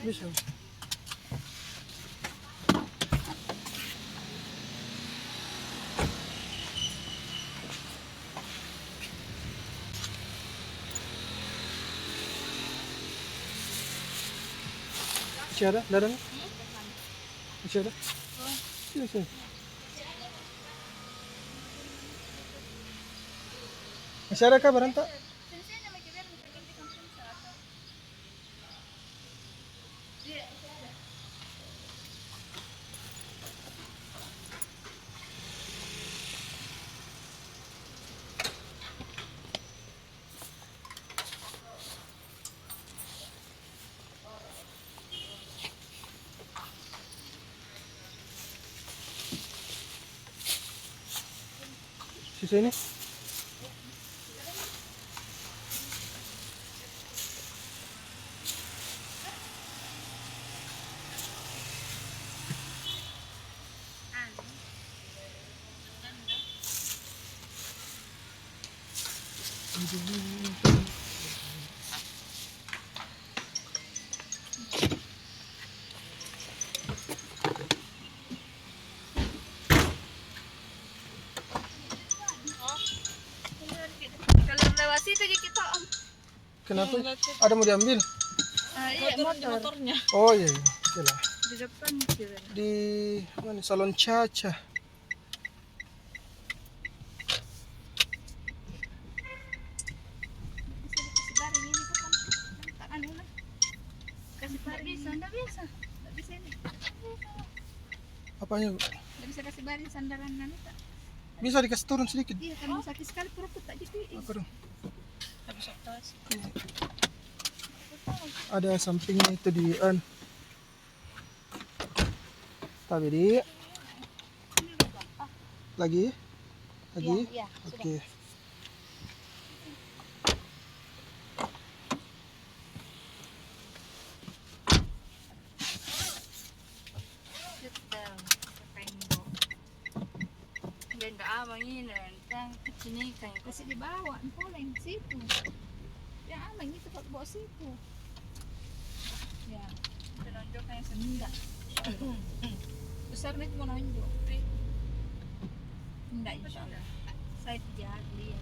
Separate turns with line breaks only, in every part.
Bisa. Masih ada? Dadang? Masih ada? Iya, sih. Masih ada kah barang tak? Sisa ini?
Kalau lewat situ aja kita om.
Kenapa? Ada mau diambil?
Iya motornya.
Oh iya, iya. Oke lah.
Di depan kira.
Di mana? Salon Caca.
Bisa dikasih barang ini kapan? Tak anu lah. Kasih barang bisa, enggak bisa. Enggak bisa ini.
Apanya? Bu?
Enggak bisa kasih barang sandaran anu tak.
Bisa dikasih turun sedikit.
Iya kan sakit sekali perutku tak jadi.
Apa dong?
Habis operasi.
Ada sampingnya itu di tapi di lagi
Iya,
oke.
Sudah. Pembo. Benda abang ini tentang kecini kan kasih dibawa, poleng situ. Ya abang itu kok bawa situ. Ya, penonjoknya enggak. Besar nih mau nonjok. Enggak insyaallah. Saya tidak lihat.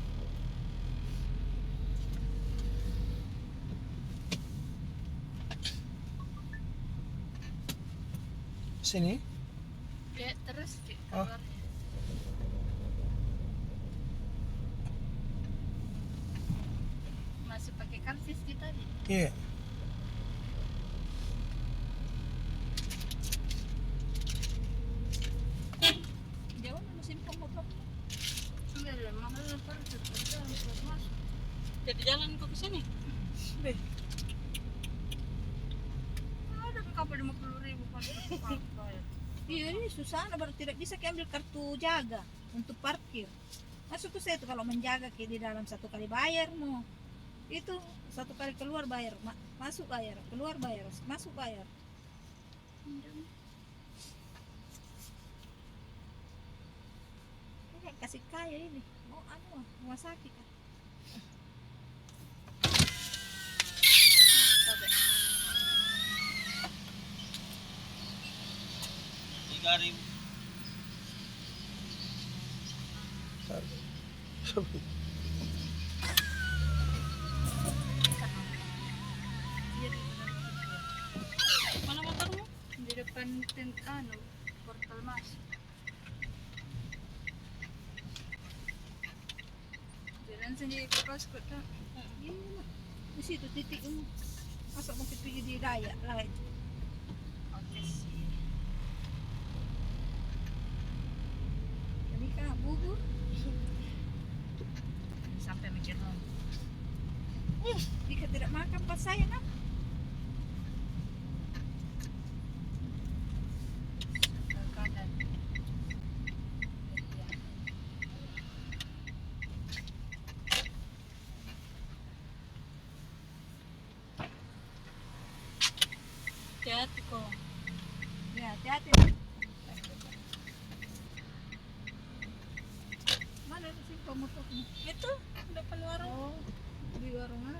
Sini.
Ya terus
Oh.
keluar. Masih pakai karcis kita tadi.
Iya.
Jauh mesin pemotor. Sudah lemah lapar masuk.
Jadi jalan kok ke sini?
Deh.
Ada kapal 50.000 kan. Iya ini susah, baru tidak bisa ambil kartu jaga untuk parkir. Masuk tuh saya tuh kalau menjaga kayak di dalam satu kali bayar mau itu satu kali keluar bayar, masuk bayar, keluar bayar, masuk bayar. Kayak kasih kaya ini, mau anu mau sakit kan?
3.000. Mana motormu?
Di depan anu portal masuk. Jalan sendiri ke pos kota. Iya, di situ titik masuk mau pergi di raya lah. Oke sih. Jadi kak bubur sampai mikir dong. Jika tidak makan pas saya nak. Kanan.
Hati-hati kok.
Ya, hati-hati. Mana sih pemotornya?
Itu depan warung.
Oh, di warung mana?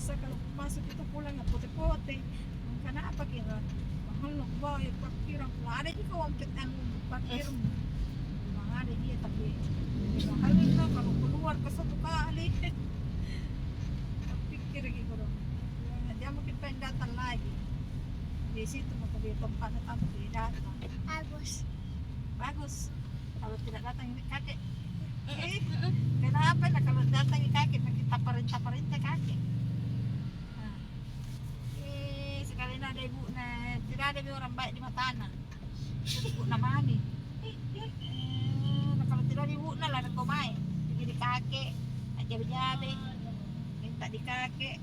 masa kalau masuk itu pulang nggak pote-pote. Kenapa kira? Mahal nak bayar parkir. Ada juga wampet anu parkir. Memang ada dia tapi mahal itu kalau keluar ke satu kali. Pikir gitu dong. Dia mungkin pengen datang lagi. Di situ mau ke tempatnya tapi dia datang. Bagus. Kalau tidak datang ini kakek. Kenapa? Nah, kalau datang ini kakek, nah kita perintah kakek. Nah, sekali ada ibu, nah tidak ada orang baik di mata anak. Ibu namani. Nah, kalau tidak ada ibu, nah lah kau main. Jadi kakek, aja minta di kakek.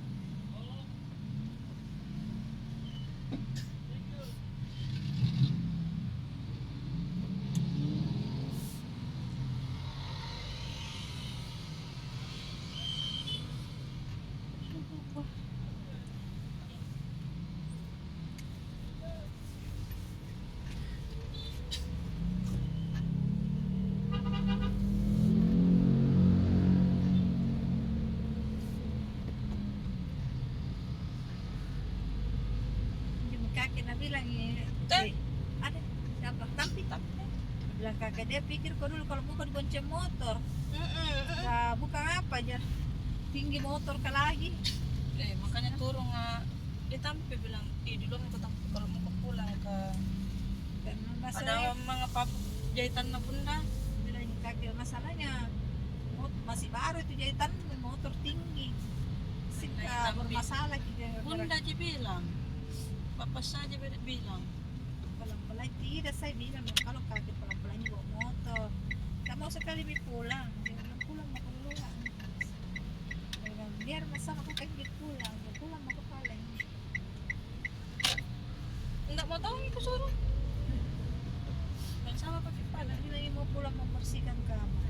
Kakek nak bilang ada siapa tapi bilang kakek dia pikir kau dulu kalau bukan dibonceng motor nah bukan apa aja tinggi motor ke lagi
Makanya turun dia tampi bilang dulu aku tampi kalau mau pulang ke
karena
ada
masalah
mga jahitan na bunda.
bilang kakek masalahnya masih baru itu jahitan motor tinggi sehingga bermasalah gitu
Bunda aja bilang bapak saja bilang
pelan-pelan tidak saya bilang kalau kakek pelan-pelan bawa motor tak mau sekali pulang dia bilang pulang mau keluar biar masalah aku kayak pulang mau ke Paleng
enggak mau tahu itu suruh dan sama pakai pala
dia lagi mau pulang membersihkan kamar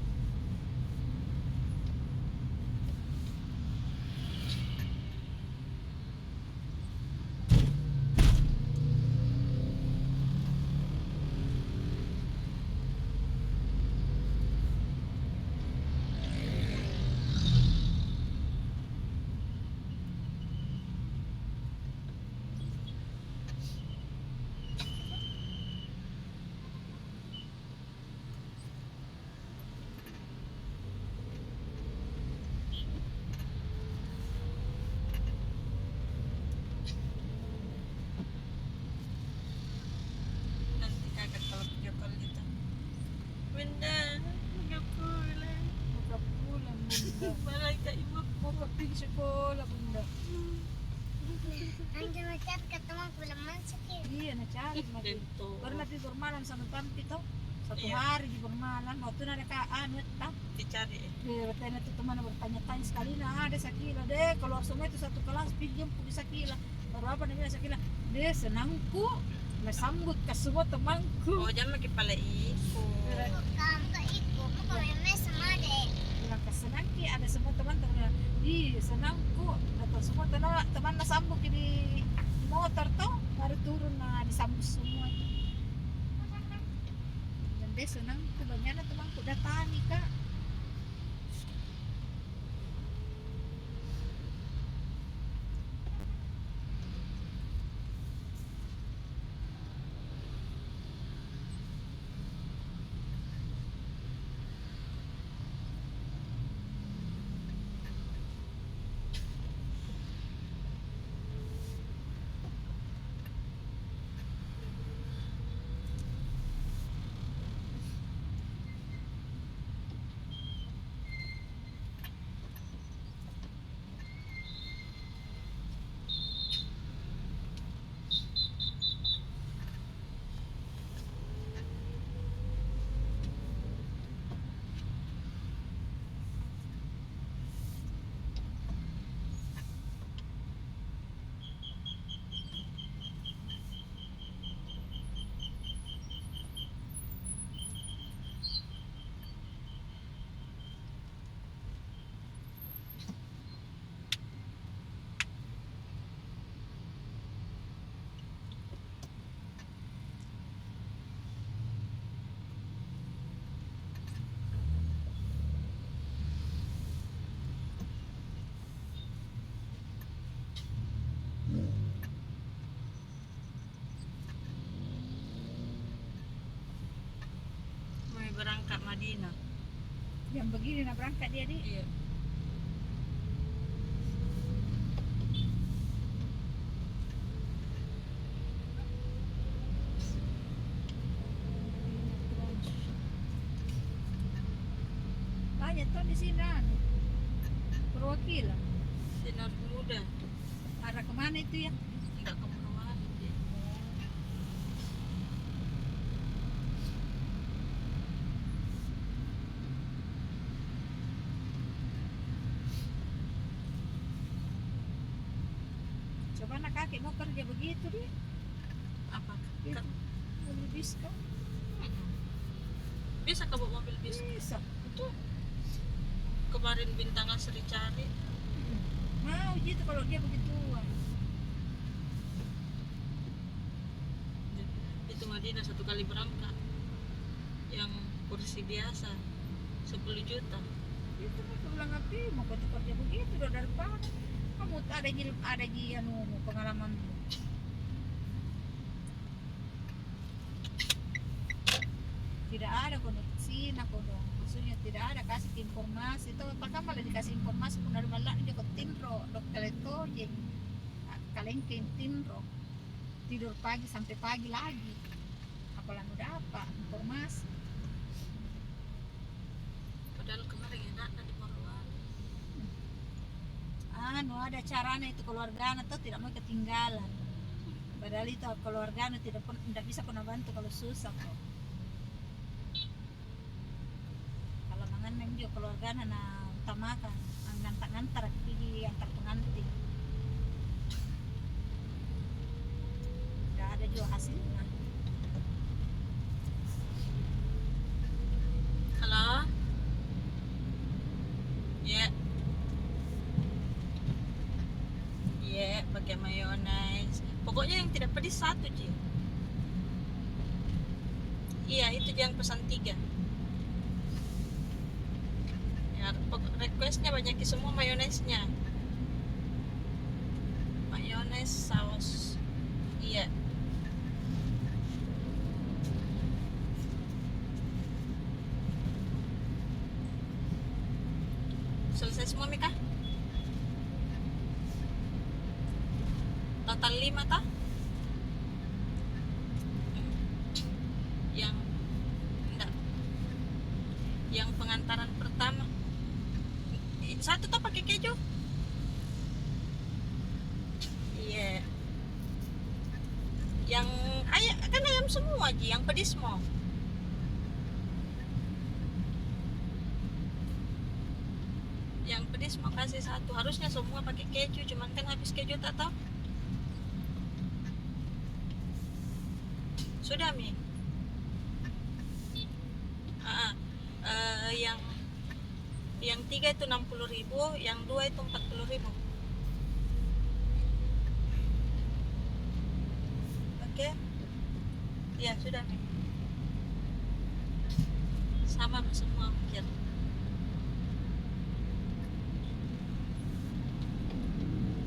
nanti kakak kalau video call gitu bunda mau pulang
bunda
balai ke ibu
mau pergi sekolah bunda
Nanti macam ketemu belum masuk ya.
iya nak cari lagi
Dento
pernah tidur malam sama Tampi tuh satu
Iya.
hari di bermalam waktu ada anu tak
dicari
bertanya tuh teman bertanya-tanya sekali nah ada Sakila deh keluar semua itu satu kelas pinjam pergi Sakila berapa namanya Sakila deh senangku sambut ke semua temanku
oh jangan pakai pala iku
Kamu ke ikut, mau ke meme sama dek.
bilang kesenang ki ada semua teman-teman ih senangku datang semua teman sambut di motor tuh baru turun nah disambut semua dan dia senangku banyak temanku datangi kak
Madinah.
Jam begini nak berangkat dia, Dik.
Iya.
Banyak tuh di sini anu, perwakilan.
Sinar Muda.
Arah kemana itu ya?
Enggak kemana-mana dia.
Coba anak kakek mau kerja begitu dia.
Apa?
Itu.
Kan-
Mobil bis kan?
Bisa ke bawa mobil bis.
Bisa. Itu
Kemarin Bintang Asri cari.
mau gitu kalau dia begituan.
Itu Madinah 1 kali berangkat. Yang kursi biasa 10 juta.
Itu kan aku bilang apa mau kerja begitu udah daripada kamu ada anu pengalaman. Tidak ada koneksi nak dong, maksudnya tidak ada kasih informasi itu apakah malah dikasih informasi pun dari malah dia ke tinro dokter itu yang kalian ke tinro tidur pagi sampai pagi lagi apalagi udah apa informasi.
Padahal kemarin enak di Morowali.
Anu ada caranya itu keluarga tuh tidak mau ketinggalan. Padahal itu keluarga tidak bisa pernah bantu kalau susah kok. Kalau mangan juga keluarga utamakan ngantar pergi antar pengantin. Tidak ada juga hasilnya.
Halo? Ya. Ya, pakai mayonnaise. Pokoknya yang tidak pedas 1, Ji. Iya, itu jangan pesan 3. Ya, requestnya banyak semua mayonnaise-nya. Mayonnaise saus. Iya. Selesai semua, Mika? Total 5 tah? Yang enggak. Yang pengantaran pertama. 1 tuh pakai keju. Iya. Yang ayam semua, Ji, yang pedis mau. Yang pedis mau kasih 1. Harusnya semua pakai keju, cuman kan habis keju tak tahu. Sudah, Mi. Yang 3 itu 60.000, yang 2 itu 40.000. Oke. Ya, sudah, Mi. Sama semua mikir.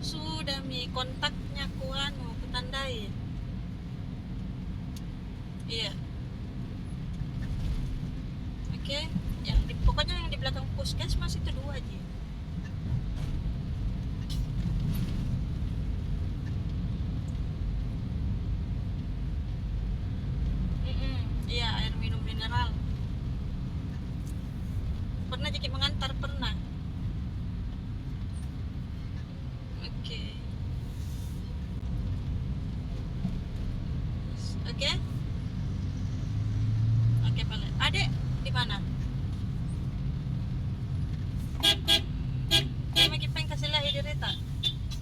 Sudah, Mi, kontaknya ku tandain. Iya. Oke, pokoknya yang di belakang puskesmas itu 2 aja. Iya, air minum mineral. Pernah jadi mengantar, pernah. Oke. Oke. Oke, Pale. Adek di mana? Dia lagi pengen kasih lahir di Reta.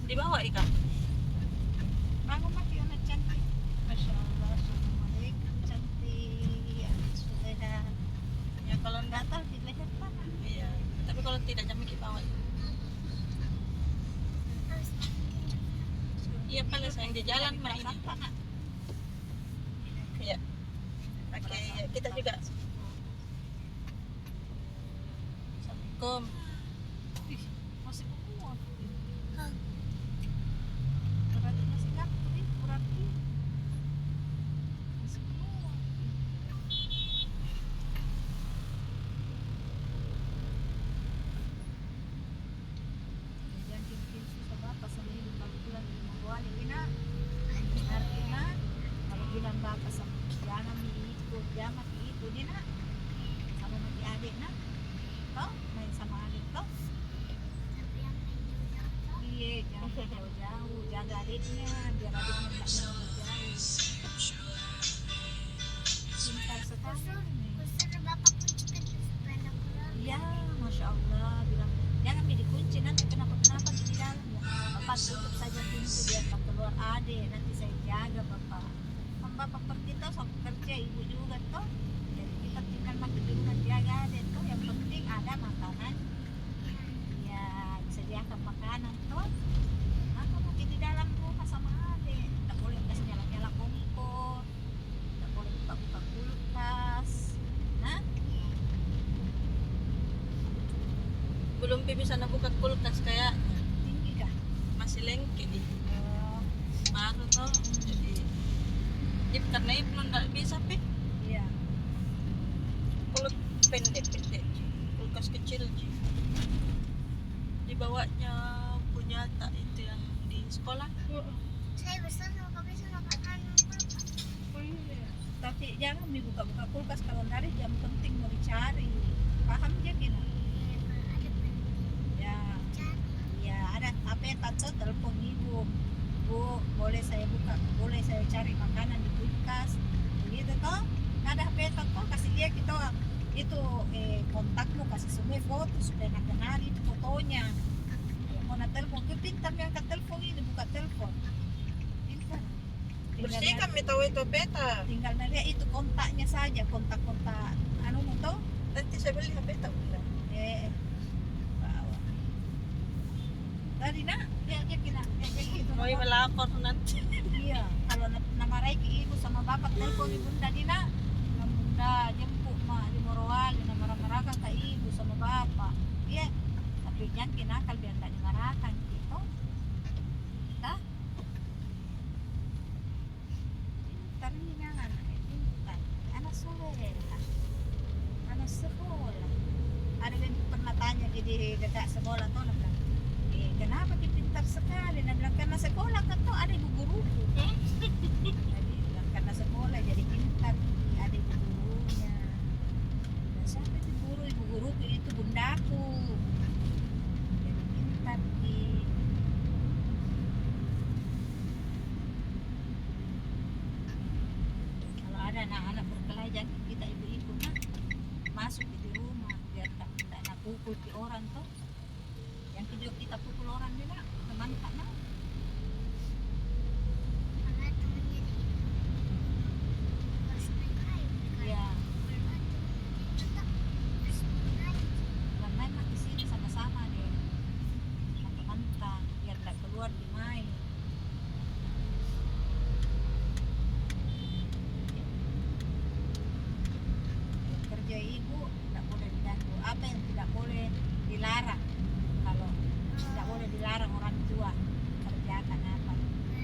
Dibawa ikan.
Bangun mati anak cantik. Masya Allah, assalamualaikum cantik. Sudah.
Ya kalau
Nggak tahu di leher mana.
iya, tapi kalau tidak jam kita bawa. Iya, Pale, sayang di jalan mah ini.
Sampah, Nak.
Iya. Oke, ya, kita juga. Assalamualaikum.
Ih, masih kuat. Berarti masih gapur nih, berarti. Masih kuat. bapak sama jangan ikut, jangan ikut dia nak sama mati adik nak, toh main sama adik toh,
Tapi yang main jauh-jauh.
iya jangan jauh-jauh, jaga adiknya biar adiknya tak jauh-jauh. Pintar sekali nih.
Kusur bapak kuncikan supaya anak pulang.
Iya, masya Allah bilang jangan dikunci nanti kenapa-kenapa di dalam ya. Bapak tutup saja pintu biar tak keluar adik, nanti saya jaga bapak. Kan bapak pergi toh sama kerja, ibu juga toh. Jadi kita tinggal makan di rumah jaga adik toh. Yang penting ada makanan. Ya disediakan makanan toh. Maka makin di dalam rumah sama adik. Tak boleh kasih nyala-nyala kompor. Tak boleh buka-buka kulkas. Nah,
Belum bisa nabuka kulkas kayak
tinggi kah?
masih lengket nih.
Oh,
Baru tuh jadi karena itu nggak bisa pi
iya.
kulkas pendek kulkas kecil Ji. Dibawanya punya tak itu yang di sekolah.
Saya besar nggak bisa makan kulkas.
Tapi jangan dibuka-buka kulkas kalau dari jam penting mau dicari. Paham ya Kina?
Kalau ada penting
Ya,
cari.
ya ada apa ya tante telepon ibu. Bu, boleh saya buka, boleh saya cari makanan di kulkas. Begitu toh? Ada HP tante kasih dia kita itu kontakmu kasih semua foto supaya nak kenali itu fotonya. Mau nak telepon, ke pintar yang angkat telepon ini buka telepon. Pintar. Tinggal
Bersih kami tahu itu peta.
tinggal nalihat itu kontaknya saja, kontak-kontak anu mu toh
Nanti saya beli HP tak bilang.
bawa tadi nak lihat dia kena gitu
Mau melapor nanti.
iya kalau nama Raiki ibu sama bapak telepon ibu tadi nak bunda jemput mak di Morowali nama marahkan ke ibu sama bapak iya tapi jangan kinakal biar tak dimarahkan gitu dah pintar ini jangan pintar anak soleh anak sekolah ada yang pernah tanya di dekat sekolah tuh nak bilang kenapa dia pintar sekali nak bilang karena sekolah kan tuh ada ibu guruku jadi bilang karena sekolah jadi pintar ada ibu gurunya dan siapa itu guru ibu guruku itu bundaku jadi pintar kalau ada anak-anak berkelahi jangan kita ibu-ibu nah masuk di rumah biar tak pukul di orang tuh yang video kita pukul orang dia nak teman tak nak
Karena temennya di harus main kayu.
ya
Kalau temennya tetap harus main kayu.
karena enak di sini sama-sama deh teman-teman biar tak keluar di main kerja ibu tidak boleh diganggu apa yang tidak boleh dilarang kalau tidak boleh dilarang orang tua kerjakan apa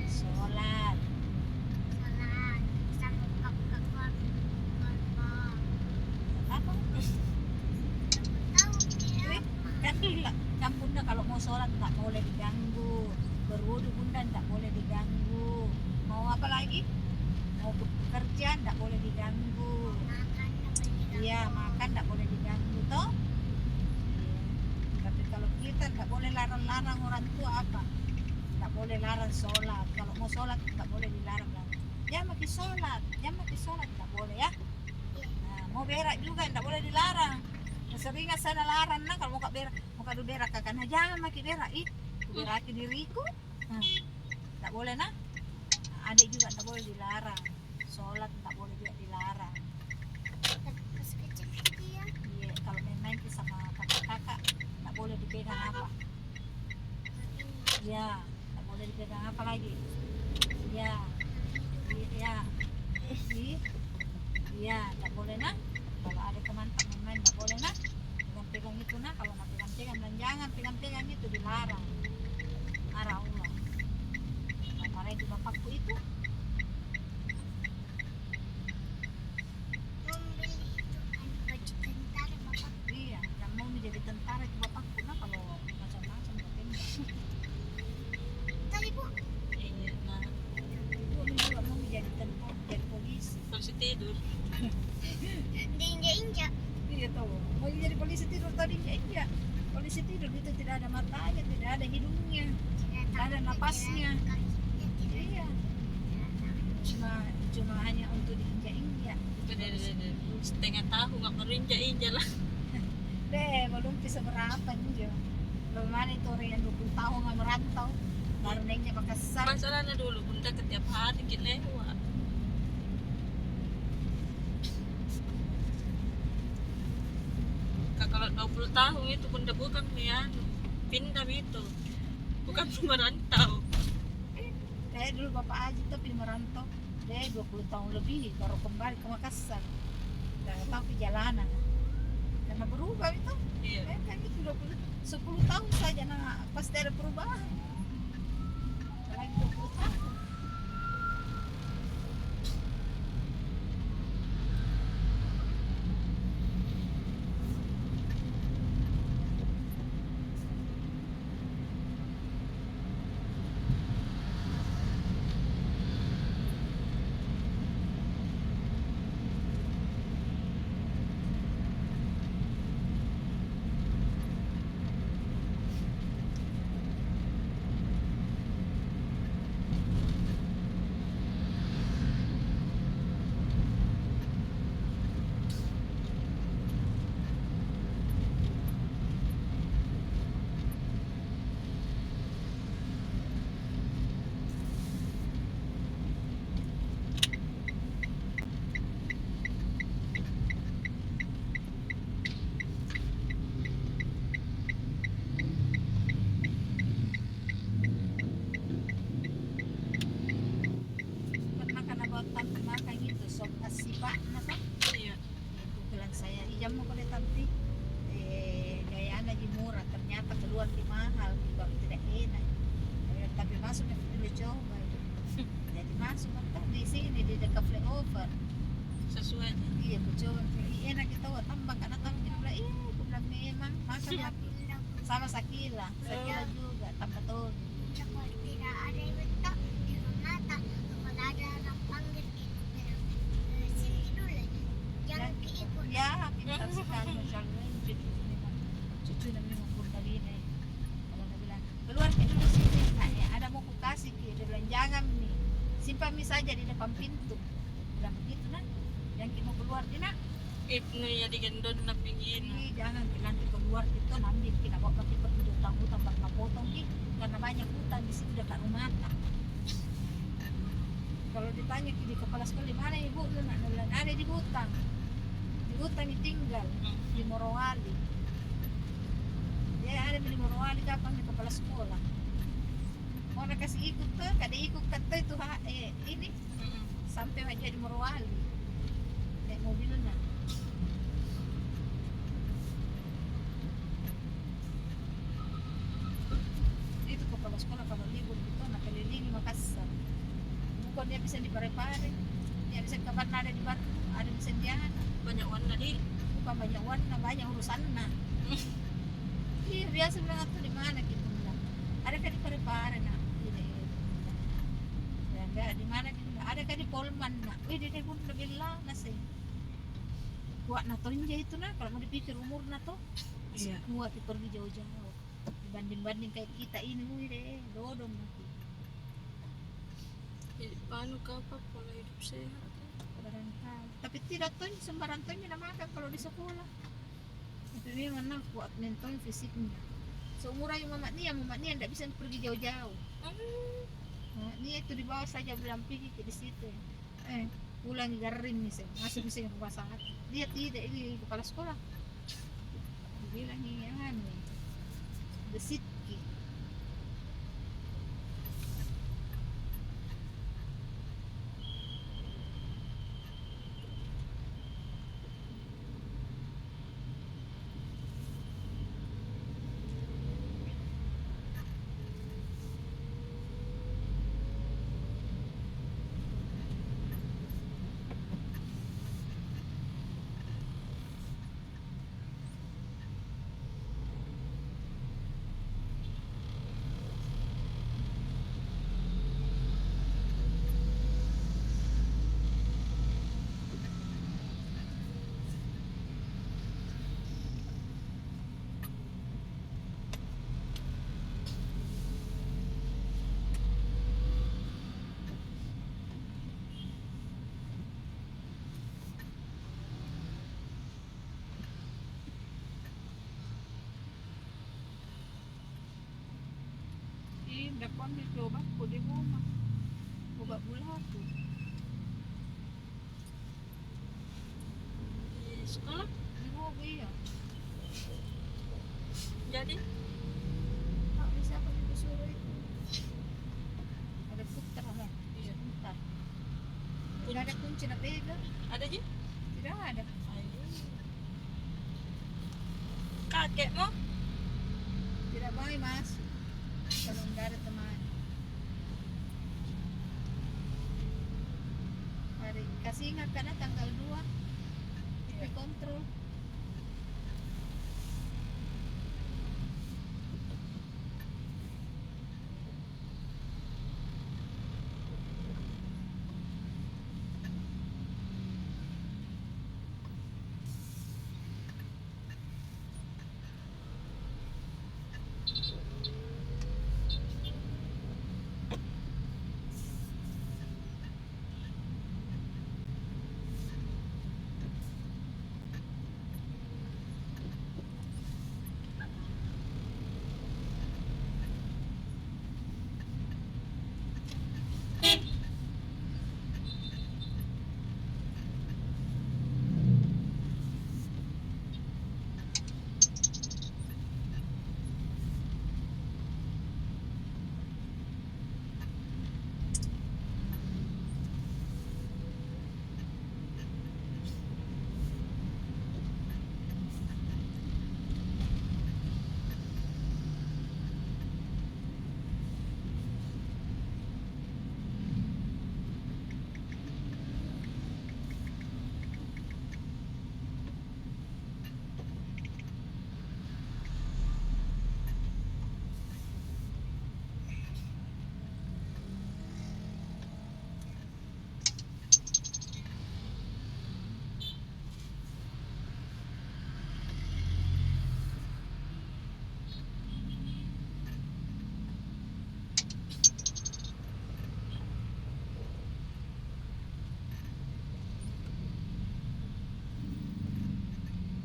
sholat
Salah. Sama buka-buka keluar.
apa
Tahu dia.
kan kan bunda kalau mau sholat tak boleh diganggu berwudu bunda tak boleh diganggu mau apa lagi mau bekerja tak boleh diganggu
Makan apa dia?
iya makan tak boleh diganggu toh iya. Tapi kalau kita tak boleh larang-larang orang tua apa tak boleh larang sholat kalau mau sholat tak boleh dilarang jangan mati sholat tak boleh ya nah, mau berak juga tak boleh dilarang seringan sana larang nah kalau mau berak kakak jangan maki berak beraki diriku tak boleh nah adik juga tak boleh dilarang sholat tak boleh juga dilarang
Pas kecil dia.
iya kalau main-main sama kakak-kakak tak boleh dipegang apa iya tak boleh dipegang apa lagi iya iya iya tak boleh nah kalau ada teman main tak boleh nah pegang itu nah kalau mau pegang dan jangan pegang itu dilarang marah Allah marah di bapakku itu
Membeli itu kan baju tentara bapak.
iya yang mau menjadi tentara itu bapakku nah kalau macam-macam katanya
Tadi bu.
Iya, nah
ibu juga mau menjadi tentara jadi polisi
tidur.
Diinjak-injak.
Iya tahu. Mau jadi polisi tidur tadi enggak. Polisi tidur itu tidak ada matanya, tidak ada hidungnya, tidak ada napasnya. Iya. Cuma hanya untuk diinjak-injak.
Setengah tahu nggak perlu injak-injak lah.
Deh, belum bisa berapa juga. Bagaimana itu orang yang 20 tahun nggak merantau, baru naiknya Makassar.
Masalahnya dulu bunda setiap hari kita lewat. Kalau 20 tahun itu bunda bukan ya pindah itu, bukan merantau.
Kayak dulu Bapak Aji tapi merantau, deh 20 tahun lebih baru kembali ke Makassar. Nggak tahu perjalanan, karena berubah itu.
Iya.
Kan itu 10 tahun saja, nah pasti ada perubahan. Lagi 20 tahun. Pernah kan abang tante makan gitu, sop asipa, apa?
Iya.
Aku bilang saya, ijam mo pada tante, gayaan lagi murah, ternyata keluar di mahal, baru tidak enak. Tapi masuk yang dulu coba, jadi masuk kan di sini di dekat flyover.
Sesuai.
Iya, aku coba, enak kita wah tambah karena tambah dia bilang, aku bilang memang makan sama Sakila juga tambah tuh.
Kalau tidak ada yang betul di mata, kalau ada orang panggil sini dulu, jangan keikut.
Ya, pintar sekali masyaallah. Cucu namanya Bundalina. Kalau dia bilang, keluar ke dulu sini. Nah, ya, ada mau ku kasih ke. Dia bilang, jangan nih. Simpan mi saja di depan pintu. Bilang begitu nah. Yang kita mau keluar di nak.
Ibnu ya digendon na pingin.
Ih, jangan nanti keluar itu nanti kita bawa pergi pergi di hutan-hutan bakal potong ki. Karena banyak hutan di situ dekat rumah tak. Kalau ditanya di kepala sekolah di mana ibu, lu nak bilang ada di hutan. Di hutan tinggal di Morowali. Dia ada di Morowali kapan di kepala sekolah. Mau nak kasih ikut tuh, kada ikut kata itu ini sampai aja di Morowali. Naik mobilnya. Itu kepala sekolah kalau libur itu nak kelilingi Makassar. Bukan dia bisa di Parepare, dia bisa kapan ada di Batu, ada di Sendiana.
Banyak warna di.
Bukan banyak warna, banyak urusan nah. Iya biasa bilang aku di mana gitu bilang. Ada kan di Parepare nak. Ya enggak di mana gitu. Ada kan di Polman nak. Wih dia pun lebih lama sih. Kuat nah tonja itu nah kalau mau dipikir umur nah tuh.
Iya.
Kuat pergi jauh-jauh. Dibanding kayak kita ini wih deh dodong nanti.
Anu apa pola hidup sehat.
Barangkali. Tapi tidak tuh sembarang tuh makan kalau di sekolah. Tapi memang nah, kuat mental fisiknya. Seumuran yang mama Nia tidak bisa pergi jauh-jauh. Mama Nia itu di bawah saja bilang pergi ke di situ. Pulang garing nih masih bisa yang rumah sakit. Dia tidak ini kepala sekolah. Dia bilang ini anu, besit. Dapat ambil coba aku di rumah. Obat bulaku.
Di sekolah
Di mobil ya.
jadi
Tak bisa aku juga suruh itu. Ada putar lah.
iya.
Putar. Tidak ada kunci nak pegang.
Ada je.
Tidak ada.
Ayo. Kakekmu
Tidak boleh masuk. Kalau tidak ada teman. Hari kasih ingat karena tanggal 2 dikontrol.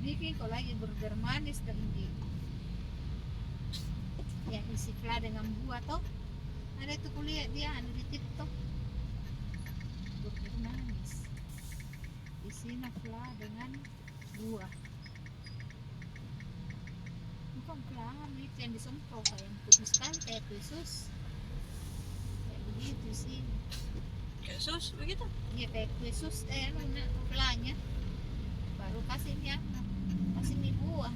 Bikin kau lagi burger manis dan di yang isi fla dengan buah toh. Ada tuh kuliah dia anu di TikTok. Burger manis. Isinya fla dengan buah. Bukan fla, itu yang disemprot kayak yang putih sekali kayak khusus. Kayak begitu sih.
Yesus begitu.
Iya kayak khusus mana flanya. Baru kasih mie buah.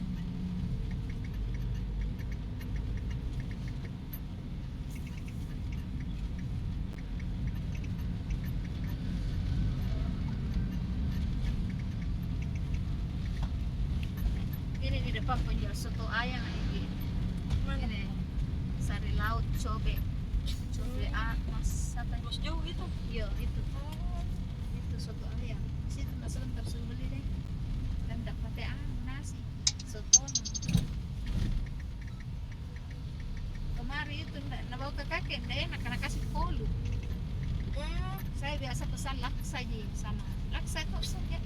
Ini di depan penjual soto ayam ini. Ini sari laut cobe mas apa
Bos jauh itu.
iya itu soto ayam situ mas sebentar suruh beli deh dan dapat nasi soto kemarin itu nak bawa ke kakek ndak enak karena kasih kolu saya biasa pesan laksa aja sama laksa kok saja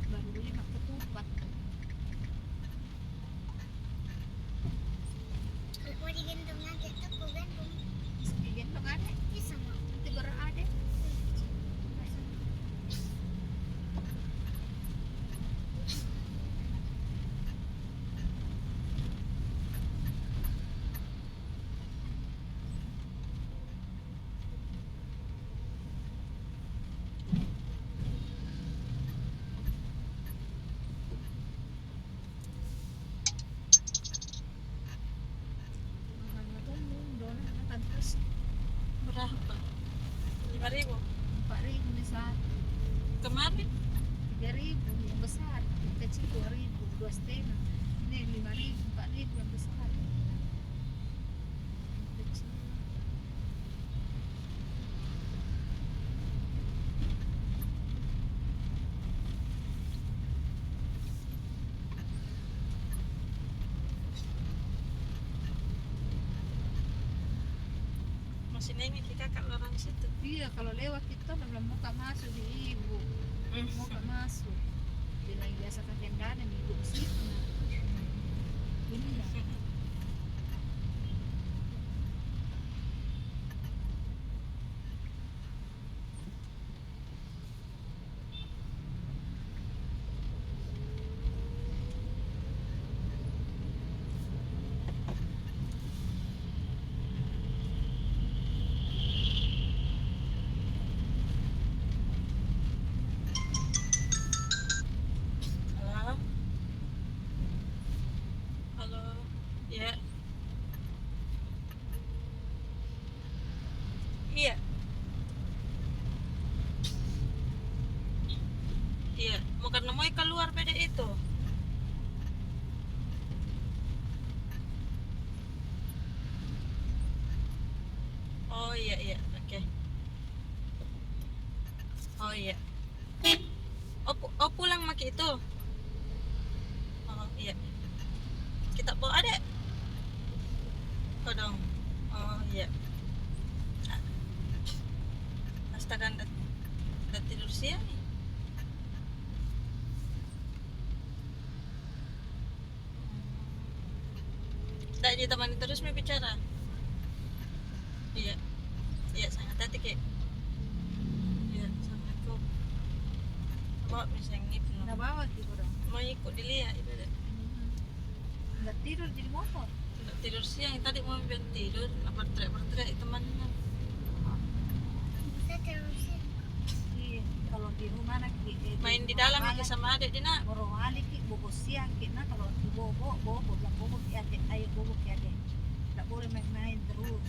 baru beli mak ketupat
Aku digendong aja tuh, aku gendong.
digendong ada
Bisa mau.
nanti berada
Berapa? 5.000.
4.000 nih saat
Kemarin
3.000 yang besar yang kecil 2.000 2,5 ini 5.000 4.000 yang besar yang kecil
masih nengok ke kakak orang situ.
iya kalau lewat kita belum muka masuk di ibu muka masuk bilang biasa kakek dana ibu situ nah ini ya
Iya. Iya, mau karena mau keluar beda itu. Oh iya iya, oke. Oh iya. Oh pulang maki itu. Oh iya. Kita bawa adek. Oh dong. Oh iya. Astaga, udah tidur siang nih. Tidak ditemani terus mau bicara. Iya. Iya, sangat hati kek. Iya, assalamualaikum. Bawa misalnya ini penuh.
Nah bawa gitu dong.
Mau ikut dilihat itu deh.
Nggak tidur di motor.
Udah tidur siang tadi mau biar tidur, berteriak temannya.
Bisa terusin.
Iya. Kalau di rumah nak
Main di dalam aja sama adik Dina.
Borong alik bobo siang kita kalau di bobo bilang bobo ya adik, ayo bobo ya adik. Nggak boleh main-main terus.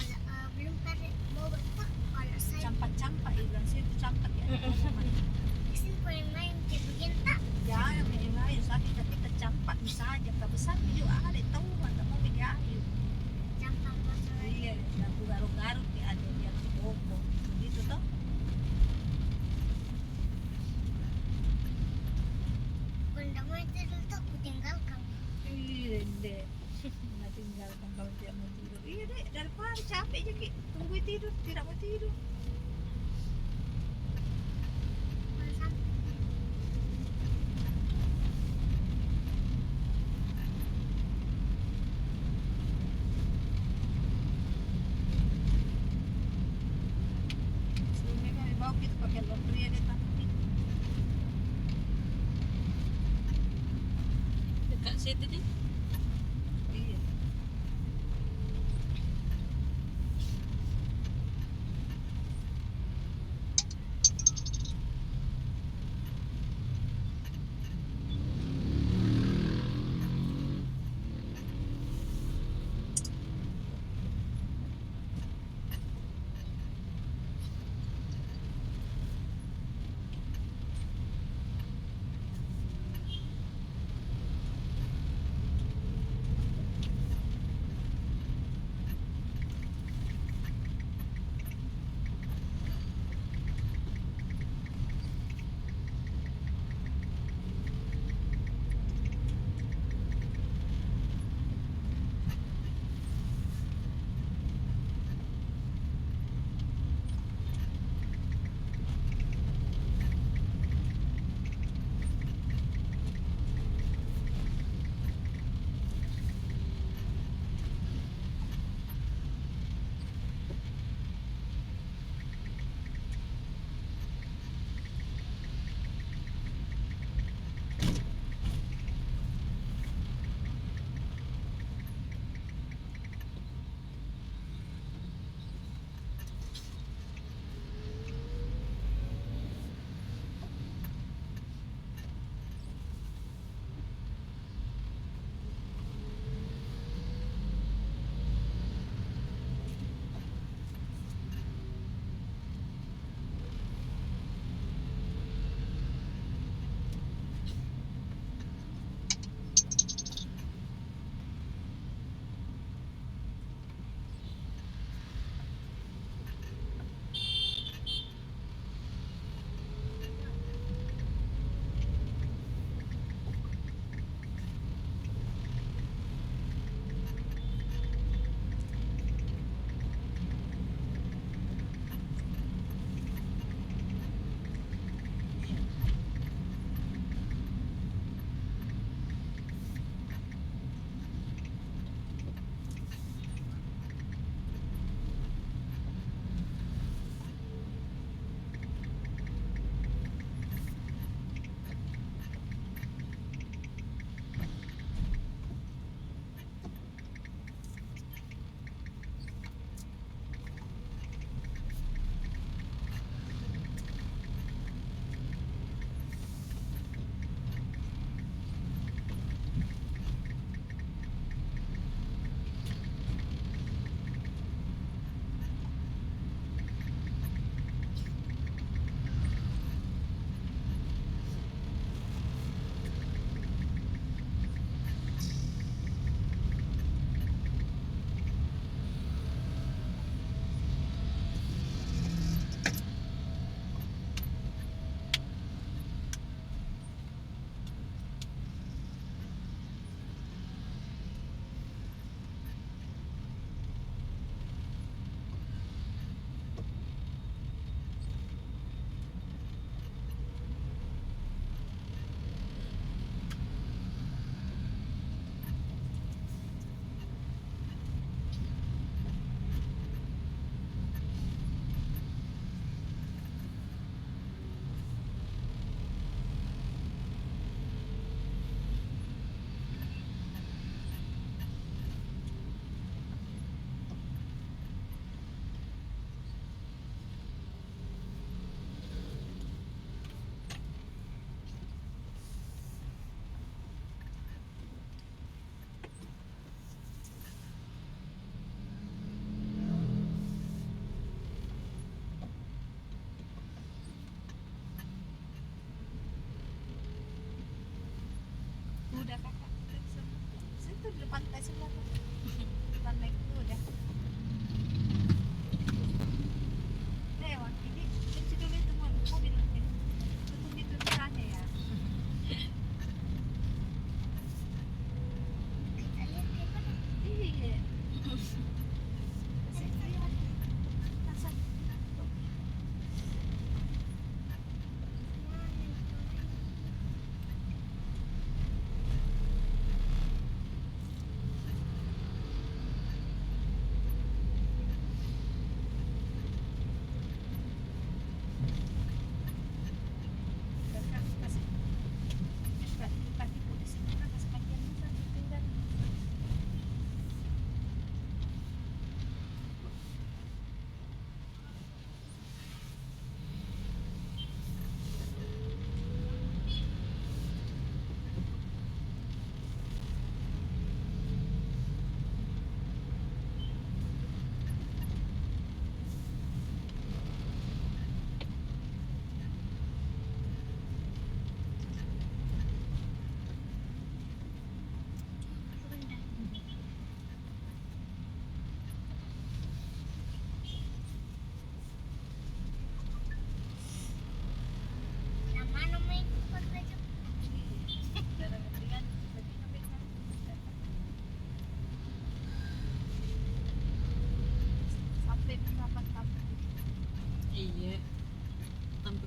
Kalau belum pada mau bertak, kalau saya
Campak-campak ya bilang situ campak ya.
kesini pengen main kayak begini tak?
Jangan main-main sakit tapi tercampak saja. Tak besar juga ada tahu nggak mau ayu.
Campang masalah
Iya, dan garuk-garuk ya ada yang bobo. Begitu toh.
benda mau tidur tak aku tinggalkan.
Iya deh. Nggak tinggalkan kalau tidak mau tidur. Iya deh, daripada capek aja Ki. Tunggu tidur, tidak mau tidur.
Kalau sampai
Sebelumnya kami bawa kita pakai laundry ada tapi
Dekat situ deh.
iya.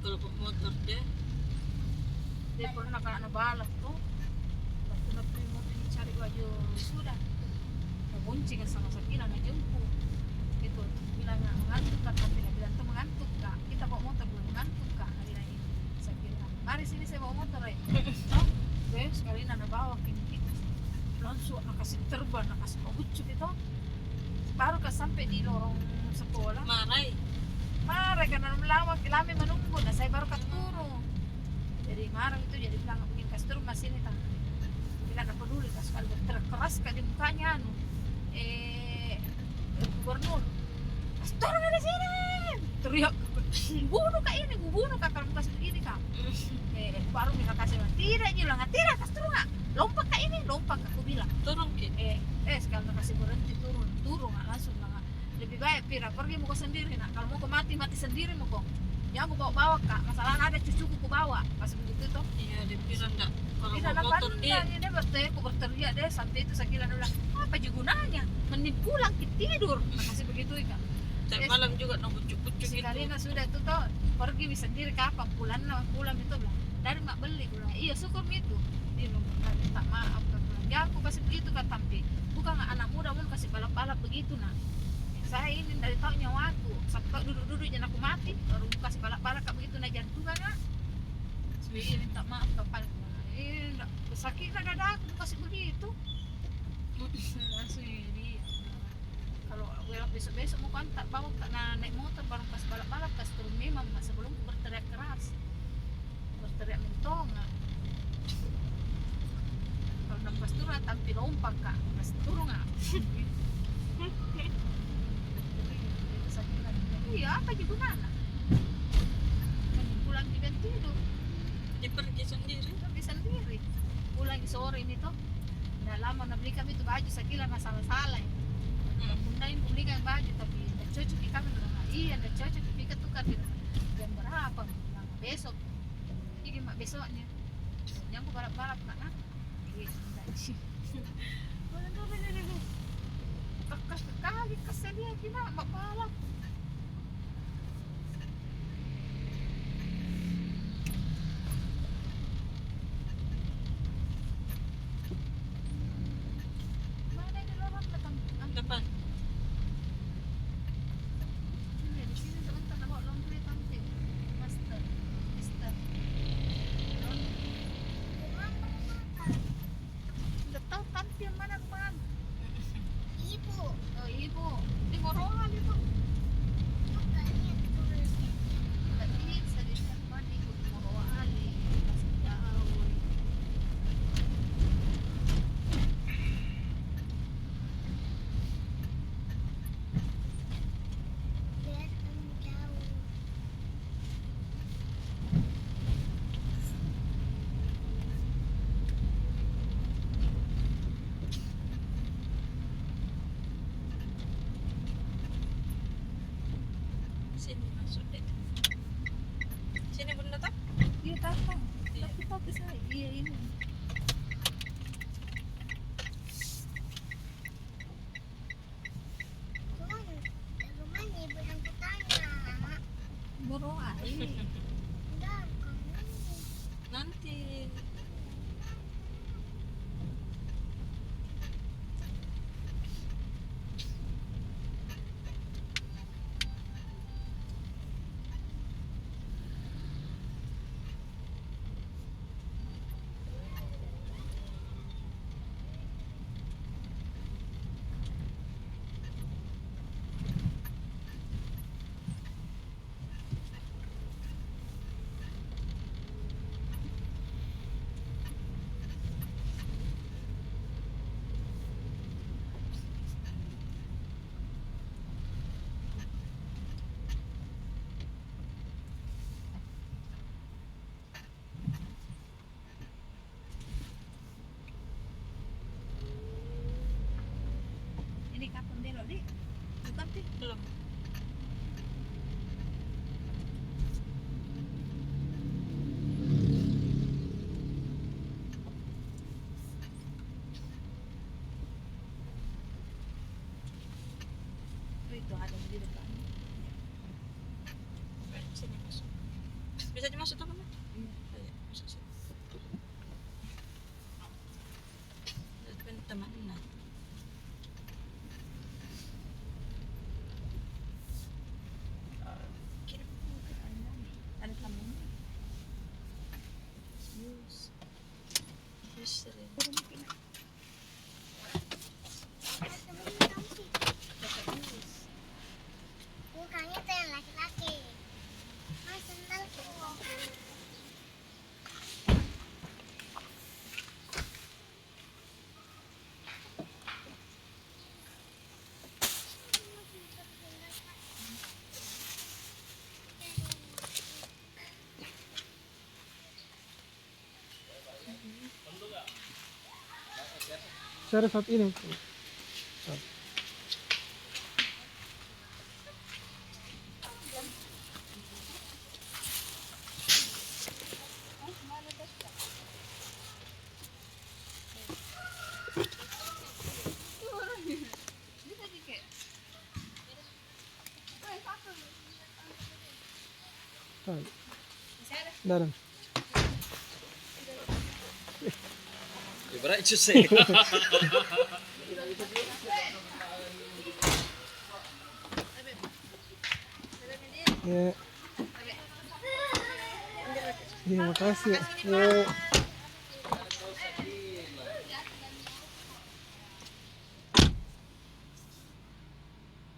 kalau pemotor deh.
Dia pernah kena balap tuh. Waktu nabi motor cari baju sudah. Ngunci kan sama Sakina nak jemput. Gitu. Bilang mengantuk kak, bilang tuh mengantuk kak. Kita bawa motor belum mengantuk kak. Hari ini Sakina. Mari sini saya bawa motor ya. Oh, sekali nana bawa kini. Langsung nak kasih terbang, nak kasih pabucuk itu. Baru kan sampai di lorong sekolah.
Marai.
Marah karena lama menunggu. Nah saya baru turun. Jadi marah itu jadi bilang begini kasih turun masih ini tang. Bilang apa peduli kas kalau terkeras kan di mukanya anu. Gubernur. Kasih turun dari sini. Teriak. Bunuh kak ini, bunuh kak kalau kasih begini kak. Baru mereka kasih tidak bilang tidak kasih turun kak. Lompat kak ini, lompat kak aku bilang.
Turun ke.
Sekarang kasih berhenti turun nggak langsung lah. Lebih baik Pira pergi mau sendiri nak. Kalau mau ke mati sendiri mau kok. Jangan aku bawa kak. Masalah ada cucuku ku bawa. Pas begitu tuh.
Iya, dia bilang enggak. Kalau
Tidak
bawa motor dia.
dia aku berteriak deh sampai itu Sakila dia bilang apa juga gunanya? Mending pulang kita tidur. Makasih begitu ikan.
Tiap malam juga nak bucuk-bucuk itu.
Sekali sudah itu tuh pergi bisa sendiri kapan pulang itu bilang dari mak beli bilang iya syukur itu dia minta maaf kan bilang ya aku kasih begitu kan tapi bukan anak muda mau kasih balap-balap begitu nah saya ini dari tahun nyawaku sampai duduk-duduk jangan aku mati baru kasih balap-balap kayak begitu nah jantungan kan sebenarnya minta maaf kapan enggak sakit lah dada aku kasih begitu langsung ini kalau besok-besok mau kontak bawa naik motor baru pas balap-balap kas turun memang sebelum berteriak keras berteriak mentong kalau nampak turun tampil lompat kak pas turun nggak iya apa juga mana pulang di bed tidur
Dia pergi sendiri.
pergi sendiri pulang sore ini tuh udah lama nak beli kami itu baju Sakila nggak salah-salah Bundain belikan baju tapi tidak cocok di kami bilang iya tidak cocok di tukar jam berapa bilang besok ini mak besoknya yang aku balap-balap nak iya tidak sih kekas sekali kesel dia gimana mak balap mana ini lorong datang
Depan.
di sini sebentar nak bawa laundry tampil master mister udah tahu tampil mana kemana
Ibu,
oh ibu di Morohan itu
makanya tulis
nggak bisa di tempat ibu di Morohan masih jauh
biar kamu jauh.
Sini masuk deh. Sini bunda tak?
iya tatang tapi saya iya ini
Rumahnya ibu yang kutanya.
Morohan
Enggak, kamu.
Nanti.
ini kapan belok di bukan sih
Belum.
itu ada di depan
Sini masuk. Bisa dimasuk apa mah? Iya, masuk sih. Itu kan teman nah. Kirim ke ada kamu. Yes. Yes, sering.
Mukanya tuh yang laki-laki. Mas sendalku.
Saya ada saat ini.
Bisa dikit. Woi, satu.
Dalam.
Ibarat itu sih.
Ya. Terima kasih. Ya.